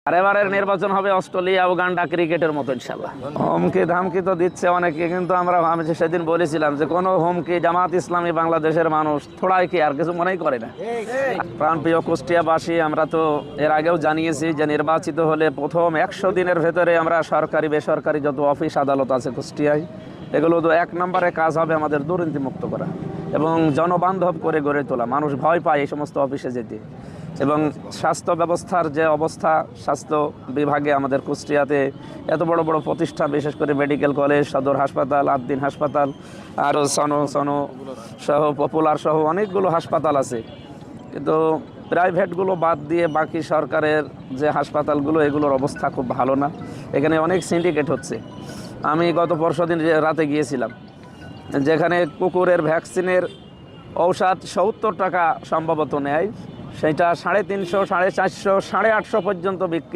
আর এবারের নির্বাচন হবে অস্ট্রেলিয়া উগান্ডা ক্রিকেটের মতো ইনশাল্লাহ। হুমকি ধামকি তো দিচ্ছে অনেকে, কিন্তু আমি সেদিন বলেছিলাম যে কোনো হুমকি জামাত ইসলামী বাংলাদেশের মানুষ থোড়াই কি আর কিছু মনেই করে না। প্রাণপ্রিয় কুষ্টিয়াবাসী, আমরা তো এর আগেও জানিয়েছি যে নির্বাচিত হলে প্রথম 100 দিনের ভেতরে আমরা সরকারি বেসরকারি যত অফিস আদালত আছে কুষ্টিয়ায়, এগুলো তো 1 নম্বরে কাজ হবে আমাদের দুর্নীতিমুক্ত করা এবং জনবান্ধব করে গড়ে তোলা। মানুষ ভয় পায় এই সমস্ত অফিসে যেতে। এবং স্বাস্থ্য ব্যবস্থার যে অবস্থা, স্বাস্থ্য বিভাগে আমাদের কুষ্টিয়াতে এত বড় বড় প্রতিষ্ঠান, বিশেষ করে মেডিকেল কলেজ, সদর হাসপাতাল, আদ্দিন হাসপাতাল, আরও সনো সহ পপুলার সহ অনেকগুলো হাসপাতাল আছে, কিন্তু প্রাইভেটগুলো বাদ দিয়ে বাকি সরকারের যে হাসপাতালগুলো, এগুলোর অবস্থা খুব ভালো না। এখানে অনেক সিন্ডিকেট হচ্ছে। আমি গত পরশুদিন রাতে গিয়েছিলাম, যেখানে কুকুরের ভ্যাকসিনের ঔষধ 70 টাকা সম্ভবত নেয়, সেটা 350, 450, 850 পর্যন্ত বিক্রি।